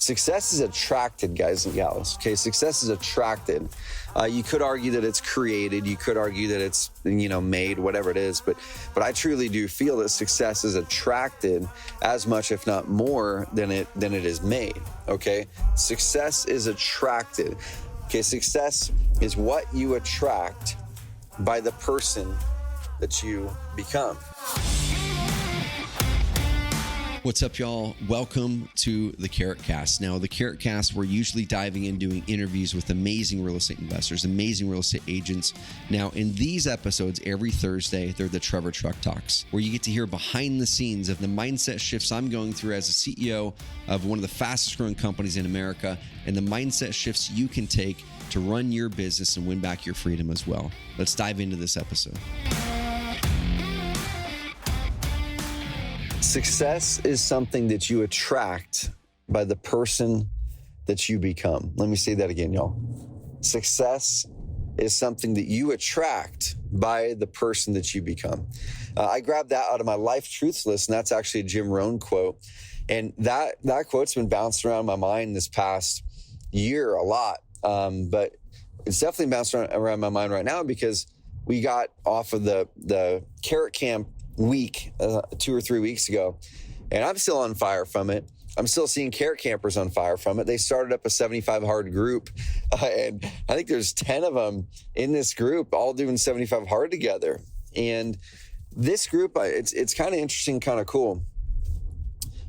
Success is attracted, guys and gals. Okay, success is attracted. You could argue that it's created. You could argue that it's, made, whatever it is. But I truly do feel that success is attracted as much, if not more, than it is made. Okay, success is attracted. Okay, success is what you attract by the person that you become. What's up, y'all? Welcome to the Carrot Cast. Now, the Carrot Cast, we're usually diving in doing interviews with amazing real estate investors, amazing real estate agents. Now, in these episodes, every Thursday, they're the Trevor Truck Talks, where you get to hear behind the scenes of the mindset shifts I'm going through as a CEO of one of the fastest growing companies in America, and the mindset shifts you can take to run your business and win back your freedom as well. Let's dive into this episode. Success is something that you attract by the person that you become. Let me say that again, y'all. Success is something that you attract by the person that you become. I grabbed that out of my Life Truths list, and that's actually a Jim Rohn quote. And that quote's been bounced around my mind this past year a lot. But it's definitely bounced around my mind right now because we got off of the Carrot Camp week 2 or 3 weeks ago, and I'm still on fire from it. I'm still seeing carrot campers on fire from it. They started up a 75 hard group, and I think there's 10 of them in this group all doing 75 hard together. And this group, it's kind of interesting, kind of cool.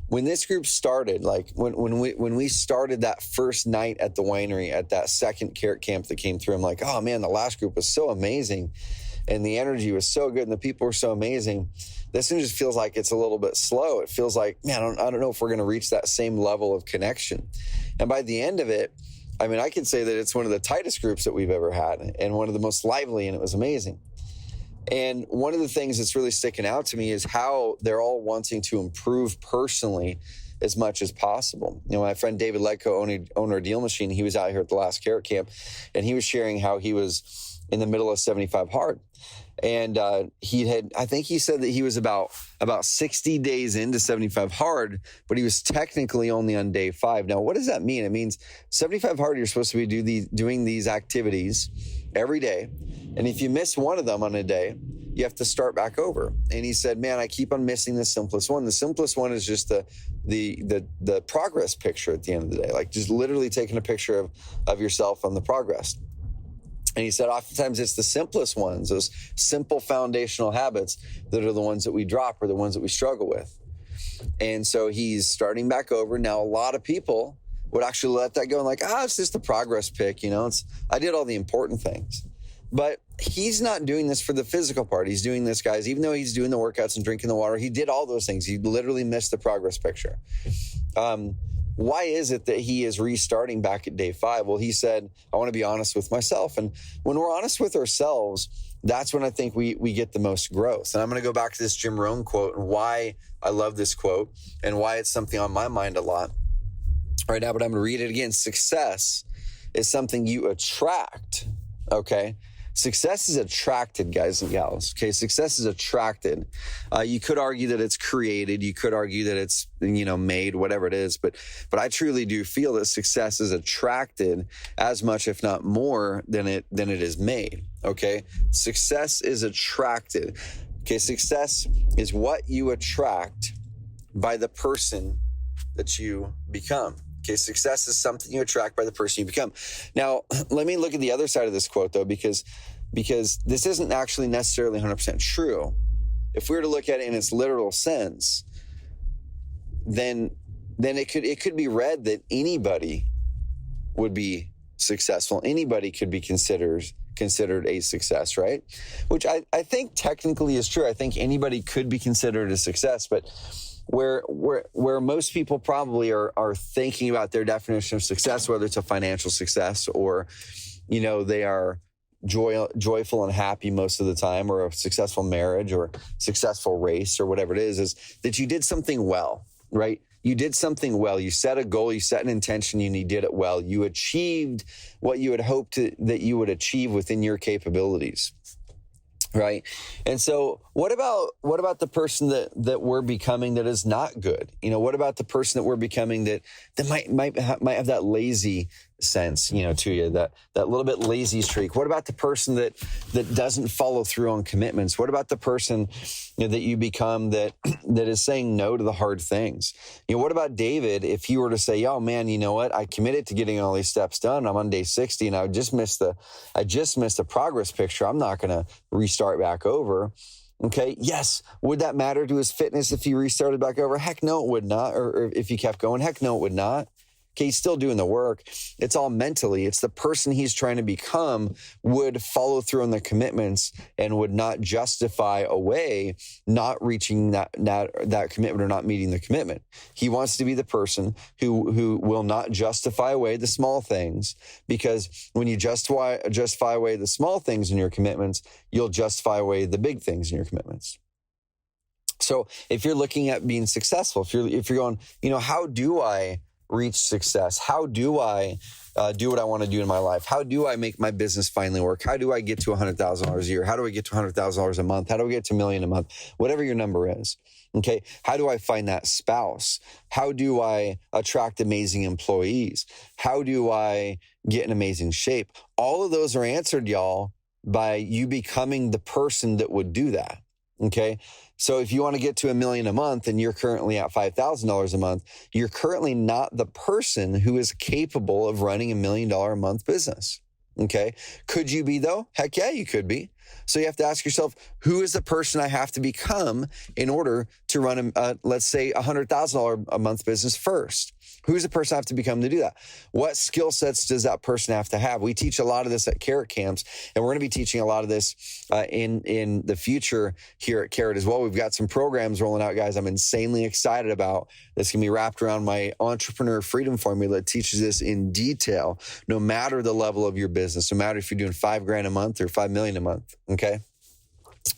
When this group started, like when we started that first night at the winery at that second carrot camp that came through, I'm like, oh man, the last group was so amazing. And the energy was so good and the people were so amazing. This one just feels like it's a little bit slow. It feels like, man, I don't know if we're going to reach that same level of connection. And by the end of it, I mean, I can say that it's one of the tightest groups that we've ever had and one of the most lively, and it was amazing. And one of the things that's really sticking out to me is how they're all wanting to improve personally as much as possible. My friend David Ledko, owner of Deal Machine, he was out here at the last carrot camp, and he was sharing how he was in the middle of 75 hard. And I think he said that he was about 60 days into 75 hard, but he was technically only on day 5. Now, what does that mean? It means 75 hard, you're supposed to be doing these activities every day. And if you miss one of them on a day, you have to start back over. And he said, man, I keep on missing the simplest one. The simplest one is just the progress picture at the end of the day, like just literally taking a picture of yourself on the progress. And he said, oftentimes it's the simplest ones, those simple foundational habits that are the ones that we drop or the ones that we struggle with. And so he's starting back over. Now, a lot of people would actually let that go and like, it's just a progress pic. I did all the important things. But he's not doing this for the physical part. He's doing this, guys, even though he's doing the workouts and drinking the water, he did all those things. He literally missed the progress picture. Why is it that he is restarting back at day 5? Well, he said, I want to be honest with myself. And when we're honest with ourselves, that's when I think we get the most growth. And I'm going to go back to this Jim Rohn quote and why I love this quote and why it's something on my mind a lot right now. But I'm going to read it again. Success is something you attract, okay? Success is attracted, guys and gals. Okay, success is attracted. You could argue that it's created. You could argue that it's, made, whatever it is. But I truly do feel that success is attracted as much, if not more, than it is made. Okay, success is attracted. Okay, success is what you attract by the person that you become. Okay, success is something you attract by the person you become. Now, let me look at the other side of this quote, though, because this isn't actually necessarily 100% true. If we were to look at it in its literal sense, then it could be read that anybody would be successful. Anybody could be considered a success, right? Which I think technically is true. I think anybody could be considered a success, but where most people probably are thinking about their definition of success, whether it's a financial success or, they are joyful and happy most of the time, or a successful marriage or successful race or whatever it is that you did something well, right? You did something well. You set a goal, you set an intention, and you did it well. You achieved what you had hoped that you would achieve within your capabilities. Right. And so what about the person that we're becoming that is not good? What about the person that we're becoming that might have that lazy sense, to you, that little bit lazy streak? What about the person that doesn't follow through on commitments? What about the person that you become that is saying no to the hard things? What about David if he were to say, "Oh man, you know what? I committed to getting all these steps done. I'm on day 60 and I just missed the progress picture. I'm not going to restart back over." Okay. Yes. Would that matter to his fitness if he restarted back over? Heck no, it would not. Or if he kept going, heck no, it would not. Okay, he's still doing the work. It's all mentally. It's the person he's trying to become would follow through on the commitments and would not justify away not reaching that commitment or not meeting the commitment. He wants to be the person who will not justify away the small things, because when you justify away the small things in your commitments, you'll justify away the big things in your commitments. So if you're looking at being successful, if you're going, how do I reach success? How do I do what I want to do in my life? How do I make my business finally work? How do I get to $100,000 a year? How do I get to $100,000 a month? How do I get to $1 million a month? Whatever your number is. Okay. How do I find that spouse? How do I attract amazing employees? How do I get in amazing shape? All of those are answered, y'all, by you becoming the person that would do that. Okay. So if you want to get to $1 million a month and you're currently at $5,000 a month, you're currently not the person who is capable of running $1 million a month business. Okay. Could you be though? Heck yeah, you could be. So you have to ask yourself, who is the person I have to become in order to run let's say $100,000 a month business first? Who's the person I have to become to do that? What skill sets does that person have to have? We teach a lot of this at Carrot Camps, and we're going to be teaching a lot of this in the future here at Carrot as well. We've got some programs rolling out, guys, I'm insanely excited about. That's going to be wrapped around my entrepreneur freedom formula that teaches this in detail, no matter the level of your business, no matter if you're doing $5,000 a month or $5 million a month, okay?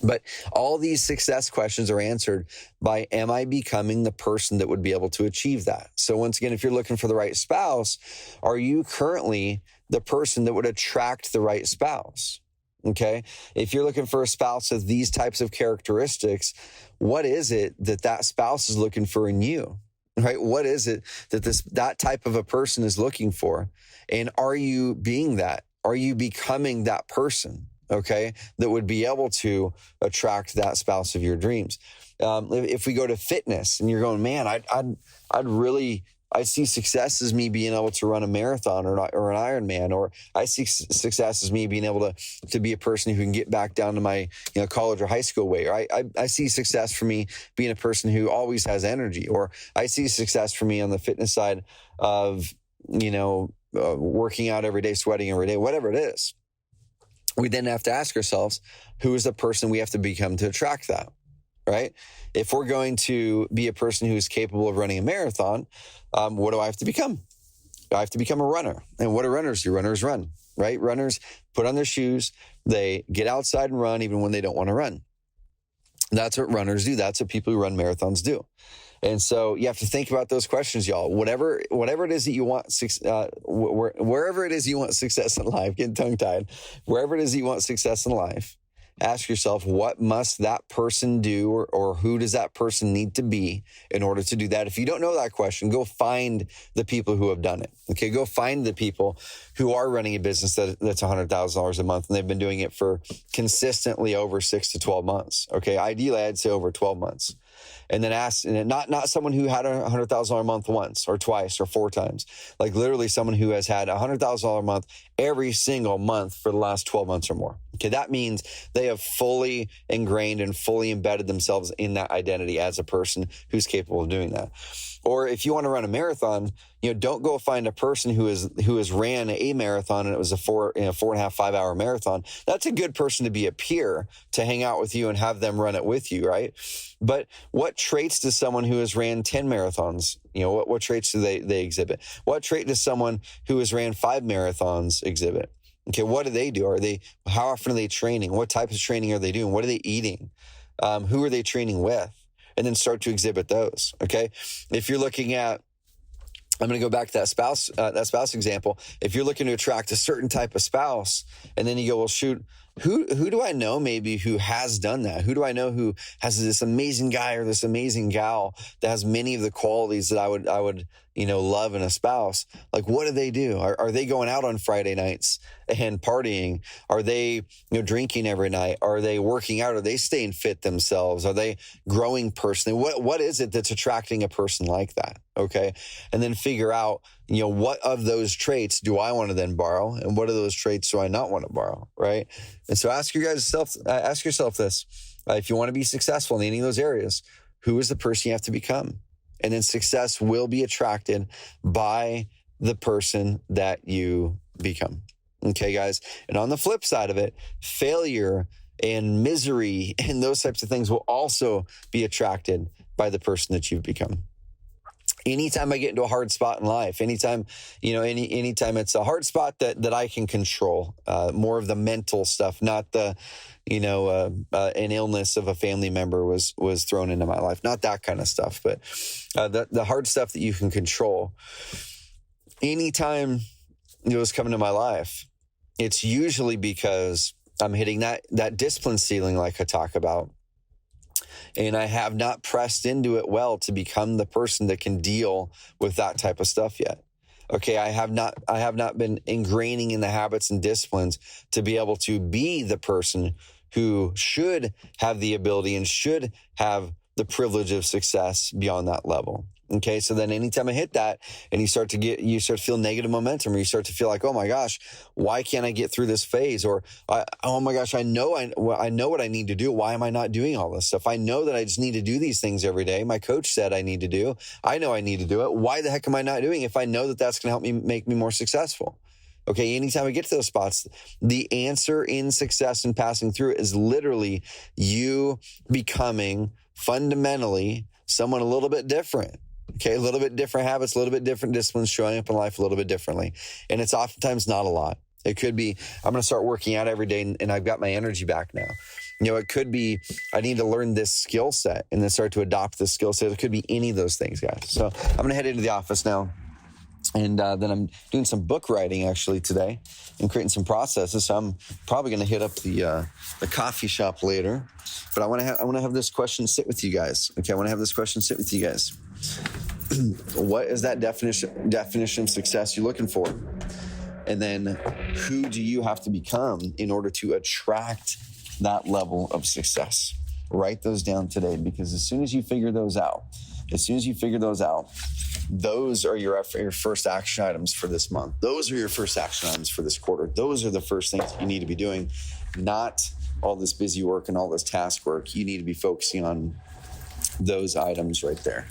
But all these success questions are answered by, am I becoming the person that would be able to achieve that? So once again, if you're looking for the right spouse, are you currently the person that would attract the right spouse? Okay. If you're looking for a spouse with these types of characteristics, what is it that spouse is looking for in you? Right? What is it that that type of a person is looking for? And are you being that? Are you becoming that person? Okay, that would be able to attract that spouse of your dreams. If we go to fitness and you're going, man, I see success as me being able to run a marathon or an Ironman, or I see success as me being able to be a person who can get back down to my college or high school weight. Or I see success for me being a person who always has energy, or I see success for me on the fitness side of working out every day, sweating every day, whatever it is. We then have to ask ourselves, who is the person we have to become to attract that, right? If we're going to be a person who's capable of running a marathon, what do I have to become? I have to become a runner. And what do runners do? Runners run, right? Runners put on their shoes. They get outside and run even when they don't want to run. That's what runners do. That's what people who run marathons do. And so you have to think about those questions, y'all. Whatever it is that you want, wherever it is you want success in life, getting tongue-tied, wherever it is that you want success in life, ask yourself, what must that person do, or who does that person need to be in order to do that? If you don't know that question, go find the people who have done it. Okay, go find the people who are running a business that's $100,000 a month, and they've been doing it for consistently over 6 to 12 months. Okay, ideally, I'd say over 12 months. And then ask, and not someone who had $100,000 a month once or twice or 4 times, like literally someone who has had $100,000 a month every single month for the last 12 months or more. Okay, that means they have fully ingrained and fully embedded themselves in that identity as a person who's capable of doing that. Or if you want to run a marathon, don't go find a person who has ran a marathon and it was a 4.5, 5 hour marathon. That's a good person to be a peer, to hang out with you and have them run it with you, right? But what traits does someone who has ran 10 marathons, what traits do they exhibit? What trait does someone who has ran 5 marathons exhibit? Okay, what do they do? How often are they training? What type of training are they doing? What are they eating? Who are they training with? And then start to exhibit those. Okay, if you're looking at, I'm going to go back to that spouse example. If you're looking to attract a certain type of spouse, and then you go, well, shoot, who do I know maybe who has done that? Who do I know who has this amazing guy or this amazing gal that has many of the qualities that I would love in a spouse? Like, what do they do? Are they going out on Friday nights and partying? Are they drinking every night? Are they working out? Are they staying fit themselves? Are they growing personally? What is it that's attracting a person like that? Okay. And then figure out, what of those traits do I want to then borrow? And what of those traits do I not want to borrow? Right. And so ask yourself this, if you want to be successful in any of those areas, who is the person you have to become? And then success will be attracted by the person that you become. Okay, guys. And on the flip side of it, failure and misery and those types of things will also be attracted by the person that you've become. Anytime I get into a hard spot in life, anytime it's a hard spot that I can control, more of the mental stuff, not the, an illness of a family member was thrown into my life, not that kind of stuff, but the hard stuff that you can control. Anytime those come into my life, it's usually because I'm hitting that discipline ceiling, like I talk about. And I have not pressed into it well to become the person that can deal with that type of stuff yet. Okay, I have not been ingraining in the habits and disciplines to be able to be the person who should have the ability and should have the privilege of success beyond that level. Okay, so then anytime I hit that and you start to feel negative momentum, or you start to feel like, oh my gosh, why can't I get through this phase? Or, oh my gosh, I know what I need to do. Why am I not doing all this stuff? I know that I just need to do these things every day. My coach said I need to do. I know I need to do it. Why the heck am I not doing it if I know that that's going to help me make me more successful? Okay, anytime I get to those spots, the answer in success and passing through is literally you becoming fundamentally someone a little bit different. Okay, a little bit different habits, a little bit different disciplines, showing up in life a little bit differently. And it's oftentimes not a lot. It could be, I'm going to start working out every day and I've got my energy back now. It could be, I need to learn this skill set and then start to adopt this skill set. It could be any of those things, guys. So I'm going to head into the office now. And then I'm doing some book writing actually today and creating some processes. So I'm probably going to hit up the coffee shop later. But I want to have this question sit with you guys. Okay, I want to have this question sit with you guys. What is that definition of success you're looking for? And then who do you have to become in order to attract that level of success? Write those down today, because as soon as you figure those out, those are your first action items for this month. Those are your first action items for this quarter. Those are the first things you need to be doing, not all this busy work and all this task work. You need to be focusing on those items right there.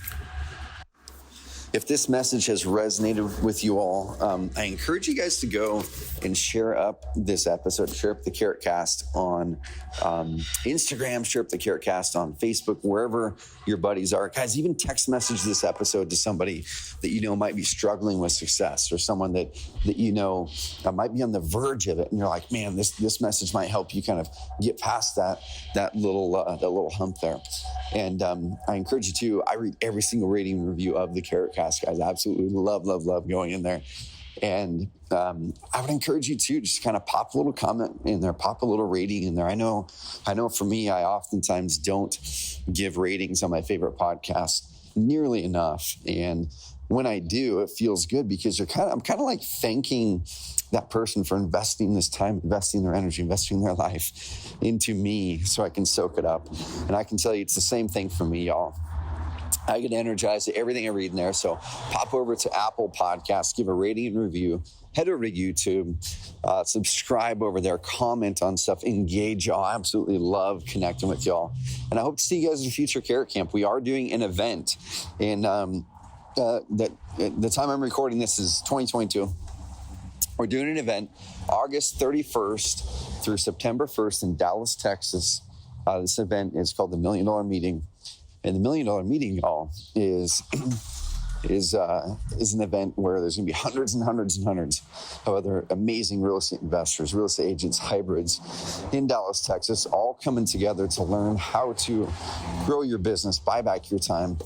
If this message has resonated with you all, I encourage you guys to go and share up this episode, share up the Carrot Cast on Instagram, share up the Carrot Cast on Facebook, wherever your buddies are. Guys, even text message this episode to somebody that might be struggling with success, or someone that might be on the verge of it, and you're like, man, this message might help you kind of get past that little hump there. And I encourage you to. I read every single rating and review of the Carrot Cast, guys. I absolutely love going in there. And I would encourage you to just kind of pop a little comment in there, pop a little rating in there. I know for me, I oftentimes don't give ratings on my favorite podcasts nearly enough. And when I do, it feels good, because I'm kind of like thanking that person for investing this time, investing their energy, investing their life into me so I can soak it up. And I can tell you it's the same thing for me, y'all. I get energized at everything I read in there. So pop over to Apple Podcasts, give a rating and review, head over to YouTube, subscribe over there, comment on stuff, engage y'all. I absolutely love connecting with y'all. And I hope to see you guys in future Carrot Camp. We are doing an event in the time I'm recording this is 2022. We're doing an event August 31st through September 1st in Dallas, Texas. This event is called the $1 Million Meeting. And the $1 Million Meeting, y'all, is an event where there's going to be hundreds and hundreds and hundreds of other amazing real estate investors, real estate agents, hybrids in Dallas, Texas, all coming together to learn how to grow your business, buy back your time,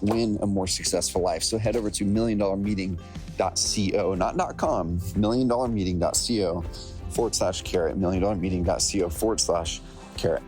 win a more successful life. So head over to $1millionmeeting.co, not .com, $1millionmeeting.co milliondollarmeeting.co/carrot.